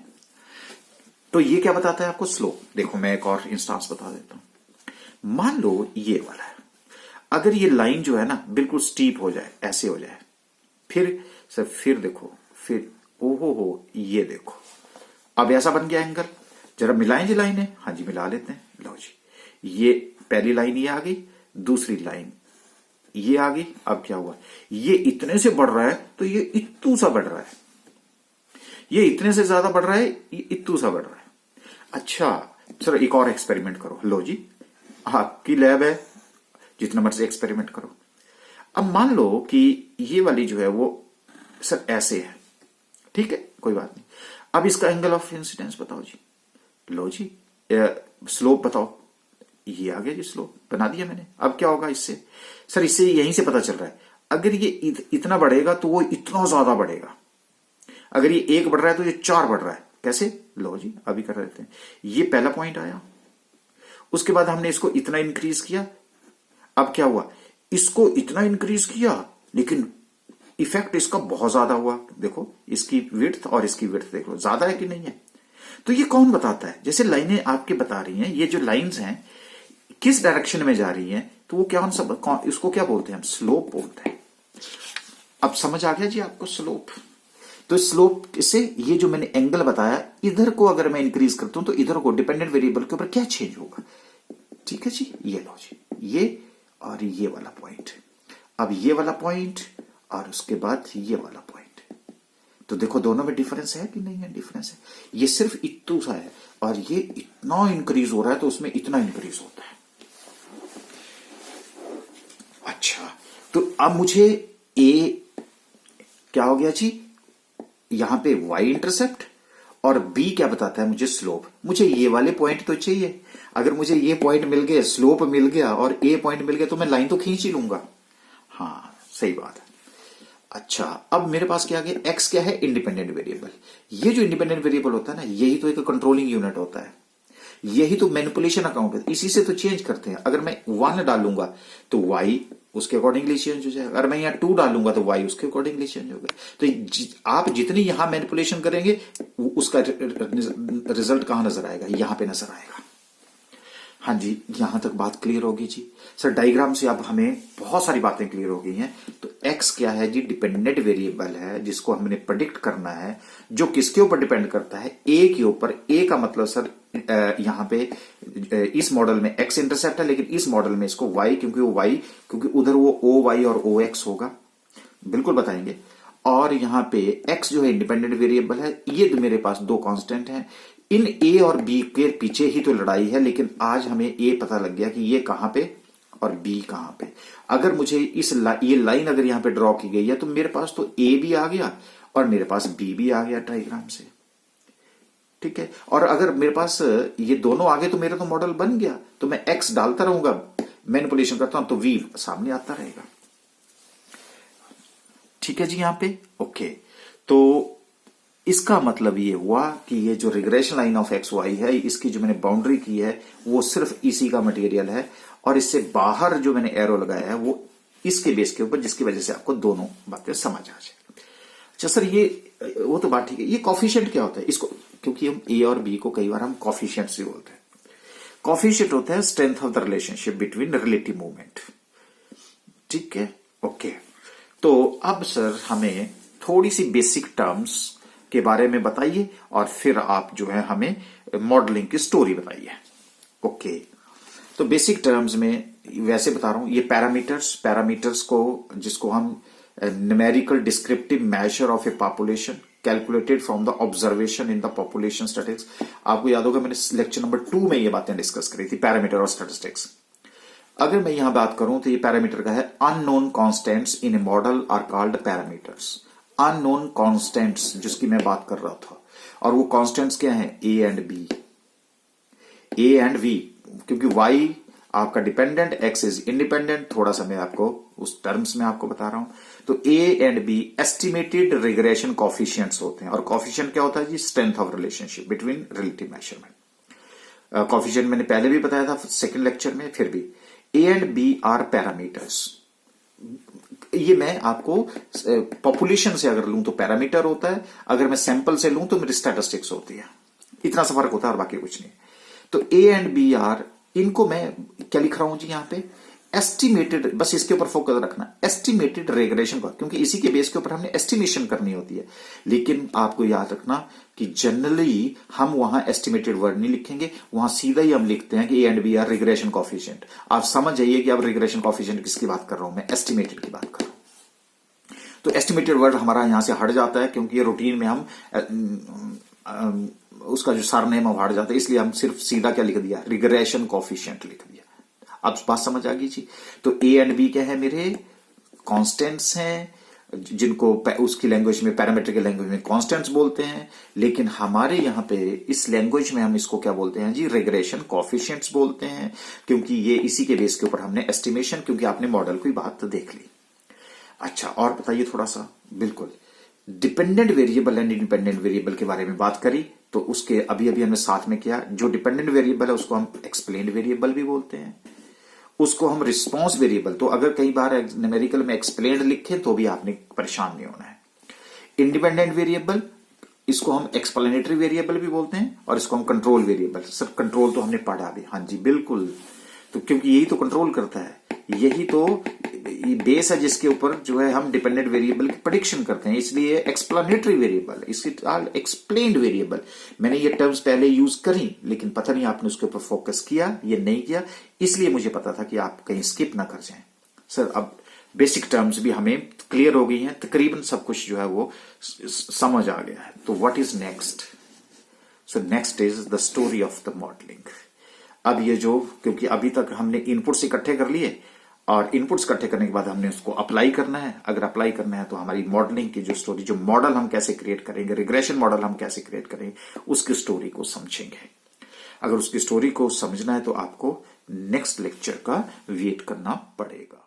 तो ये क्या बताता है आपको, स्लोप। देखो मैं एक और इंस्टांस बता देता हूं, मान लो ये वाला है, अगर ये लाइन जो है ना बिल्कुल स्टीप हो जाए, ऐसे हो जाए, फिर देखो, फिर ओहो हो, ये देखो अब ऐसा बन गया एंगल। जरा मिलाएं जी लाइनें, हाँ जी मिला लेते हैं, लो जी, ये पहली लाइन ये आ गई, दूसरी लाइन ये आ गई। अब क्या हुआ, ये इतने से बढ़ रहा है तो ये इत्तू सा बढ़ रहा है, ये इतने से ज्यादा बढ़ रहा है, ये इत्तू सा बढ़ रहा है। अच्छा चलो एक और एक्सपेरिमेंट करो। लो जी, आपकी लैब है, जितना मर्जी एक्सपेरिमेंट करो। अब मान लो कि ये वाली जो है वो सर ऐसे है, ठीक है, कोई बात नहीं। अब इसका एंगल ऑफ इंसिडेंस बताओ जी। लो जी, स्लोप बताओ। ये आ गया जी, स्लोप बना दिया मैंने। अब क्या होगा इससे, सर इससे यहीं से पता चल रहा है, अगर ये इतना बढ़ेगा तो वो इतना ज्यादा बढ़ेगा, अगर ये 1 बढ़ रहा है तो ये 4 बढ़ रहा है। कैसे, लो जी अभी कर रहे थे। ये पहला पॉइंट आया, उसके बाद हमने इसको इतना इंक्रीज किया। अब क्या हुआ, इसको इतना इंक्रीज किया लेकिन इफेक्ट इसका बहुत ज्यादा हुआ। देखो इसकी विड्थ और इसकी विड्थ देखो, ज्यादा है कि नहीं है। तो ये कौन बताता है, जैसे लाइनें आपके बता रही हैं, ये जो लाइंस हैं किस डायरेक्शन में जा रही हैं, तो वो क्या इसको क्या बोलते हैं हम, स्लोप बोलते हैं। अब समझ आ गया जी आपको स्लोप। तो स्लोप से ये जो मैंने एंगल बताया, इधर को अगर मैं इंक्रीज करता हूं तो इधर को डिपेंडेंट वेरिएबल के ऊपर क्या चेंज होगा। ठीक है जी, ये लो जी, ये और ये वाला पॉइंट, अब ये वाला पॉइंट और उसके बाद ये वाला पॉइंट। तो देखो दोनों में डिफरेंस है कि नहीं है, डिफरेंस है। ये सिर्फ इतना सा है और ये इतना इंक्रीज हो रहा है तो उसमें इतना इंक्रीज होता है। अच्छा, तो अब मुझे ए क्या हो गया जी, यहां पे y इंटरसेप्ट और b क्या बताता है मुझे, स्लोप। मुझे ये वाले पॉइंट तो चाहिए। अगर मुझे ये पॉइंट मिल गए, स्लोप मिल गया और a पॉइंट मिल गया तो मैं लाइन तो खींच ही लूंगा। हाँ सही बात है। अच्छा, अब मेरे पास क्या आ गया, x क्या है, इंडिपेंडेंट वेरिएबल। ये जो इंडिपेंडेंट वेरिएबल होता है ना, यही तो एक कंट्रोलिंग यूनिट होता है, यही तो मैनिपुलेशन अकाउंट है, इसी से तो चेंज करते हैं। अगर मैं 1 डालूंगा तो y उसके अकॉर्डिंगली चेंज हो जाएगा, अगर मैं यहाँ 2 डालूंगा तो y उसके अकॉर्डिंगली चेंज होगा। तो आप जितनी यहां मैनिपुलेशन करेंगे उसका रिजल्ट कहां नजर आएगा, यहां पे नजर आएगा। हाँ जी, यहां तक बात क्लियर होगी जी। सर डायग्राम से अब हमें बहुत सारी बातें क्लियर हो गई हैं। तो x क्या है जी, डिपेंडेंट वेरिएबल है जिसको हमने प्रेडिक्ट करना है, जो किसके ऊपर डिपेंड करता है, a के ऊपर। a का मतलब सर यहां पे इस मॉडल में x इंटरसेप्ट है, लेकिन इस मॉडल में इसको y, क्योंकि उधर वो OY और OX होगा, बिल्कुल बताएंगे। और यहां पे x जो है इंडिपेंडेंट वेरिएबल है। ये तो मेरे पास 2 कांस्टेंट हैं, इन a और b के पीछे ही तो लड़ाई है, लेकिन आज हमें a पता लग गया कि ये कहां पे और b कहां पे। अगर मुझे ये लाइन अगर यहां पे ड्रॉ की गई है तो मेरे पास तो a भी आ गया और मेरे पास b भी आ गया डायग्राम से, ठीक है। और अगर मेरे पास ये दोनों आ गए तो मेरा तो मॉडल बन गया। तो मैं x डालता रहूंगा, मैनिपुलेशन करता हूं तो v सामने आता रहेगा। ठीक है जी, यहां पे ओके। तो इसका मतलब ये हुआ कि ये जो regression line of x y है, इसकी जो मैंने बाउंड्री की है वो सिर्फ इसी का मटेरियल है, और इससे बाहर जो मैंने एरो लगाया है वो इसके बेस के ऊपर, जिसकी वजह से आपको दोनों बातें समझ आ जाए। अच्छा सर, ये वो तो बात ठीक है। ये कॉफिशिएंट क्या होता है, इसको क्योंकि हम ए और बी को कई बार हम कॉफिशिएंट से बोलते हैं। कॉफिशिएंट होता है strength of the relationship between relative movement, ठीक है, ओके। तो अब सर हमें थोड़ी सी बेसिक टर्म्स के बारे में बताइए और फिर आप जो है हमें मॉडलिंग की स्टोरी बताइए। ओके, तो बेसिक टर्म्स में वैसे बता रहा हूं, ये पैरामीटर्स को, जिसको हम numerical descriptive measure of A population calculated from the observation in the population statistics. आपको याद होगा मैंने लेक्चर नंबर 2 में ये बातें डिस्कस करी थी, पैरामीटर और स्टैटिस्टिक्स। अगर मैं यहां बात करूं तो ये पैरामीटर का है, unknown constants in a model are called parameters. Unknown constants जिसकी मैं बात कर रहा था, और वो कांस्टेंट्स क्या हैं, ए एंड वी, क्योंकि y आपका डिपेंडेंट, x इज इंडिपेंडेंट। थोड़ा सा मैं आपको उस टर्म्स में आपको बता रहा हूं। तो a and b estimated regression coefficients होते हैं, और कॉफिशिएंट क्या होता है जी, strength of relationship between relative measurement. Coefficient मैंने पहले भी बताया था सेकंड लेक्चर में, फिर भी a and b are parameters. ये मैं आपको पॉपुलेशन से अगर लूं तो पैरामीटर होता है, अगर मैं सैंपल से लूं तो मेरी स्टैटिस्टिक्स होती है। इतना सा फर्क होता है और बाकी कुछ नहीं। तो ए एंड बी आर, इनको मैं क्या लिख रहा हूं जी, यहां पे एस्टिमेटेड, बस इसके ऊपर फोकस रखना, एस्टिमेटेड रेगुलेशन का, क्योंकि इसी के बेस के ऊपर हमने एस्टिमेशन करनी होती है। लेकिन आपको याद रखना कि जनरली हम वहां एस्टिमेटेड वर्ड नहीं लिखेंगे, वहां सीधा ही हम लिखते हैं कि a and b are regression coefficient. आप समझ जाइए कि अब रिग्रेशन कोएफिशिएंट किसकी बात कर रहा हूं मैं, एस्टिमेटेड की बात कर रहा हूं। तो एस्टिमेटेड वर्ड हमारा यहां से हट जाता है, क्योंकि ये रूटीन में हम उसका जो सरनेम हट जाता है, इसलिए हम सिर्फ सीधा क्या लिख दिया, रिग्रेशन कोएफिशिएंट लिख दिया। अब बात समझ आ गई जी। तो ए एंड बी क्या है मेरे, कांस्टेंट्स हैं, जिनको उसकी लैंग्वेज में, पैरामीट्रिक लैंग्वेज में कांस्टेंट्स बोलते हैं, लेकिन हमारे यहां पे इस लैंग्वेज में हम इसको क्या बोलते हैं जी, रिग्रेशन कोएफिशिएंट्स बोलते हैं, क्योंकि ये इसी के बेस के ऊपर हमने एस्टिमेशन, क्योंकि आपने मॉडल की बात देख ली। अच्छा, और बताइए थोड़ा सा, बिल्कुल dependent variable and independent variable के बारे में बात करी, तो उसके अभी अभी हमने साथ में किया, जो डिपेंडेंट वेरिएबल है उसको हम एक्सप्लेन्ड वेरिएबल भी बोलते हैं, उसको हम रिस्पॉन्स वेरिएबल, तो अगर कई बार न्यूमेरिकल में एक्सप्लेन्ड लिखे तो भी आपने परेशान नहीं होना है। इंडिपेंडेंट वेरिएबल, इसको हम एक्सप्लेनेटरी वेरिएबल भी बोलते हैं, और इसको हम कंट्रोल वेरिएबल, सिर्फ कंट्रोल तो हमने पढ़ा भी, हाँ जी बिल्कुल, तो क्योंकि यही तो कंट्रोल करता है, यही तो बेस है जिसके ऊपर जो है हम डिपेंडेंट वेरिएबल की प्रेडिक्शन करते हैं, इसलिए एक्सप्लेनेटरी वेरिएबल, इसकी एक्सप्लेन्ड वेरिएबल। मैंने ये टर्म्स पहले यूज करी, लेकिन पता नहीं आपने उसके ऊपर फोकस किया, ये नहीं किया, इसलिए मुझे पता था कि आप कहीं स्किप ना कर जाएं। सर अब बेसिक टर्म्स भी हमें क्लियर हो गई हैं, तकरीबन सब कुछ जो है वो समझ आ गया है। तो what is next? So next is the story of the modelling. अब ये जो, क्योंकि अभी तक हमने इनपुट्स इकट्ठे कर लिए, और इनपुट्स इकट्ठे करने के बाद हमने उसको अप्लाई करना है। अगर अप्लाई करना है तो हमारी मॉडलिंग की जो स्टोरी, जो मॉडल हम कैसे क्रिएट करेंगे, रिग्रेशन मॉडल हम कैसे क्रिएट करेंगे, उसकी स्टोरी को समझेंगे। अगर उसकी स्टोरी को समझना है तो आपको नेक्स्ट लेक्चर का वेट करना पड़ेगा।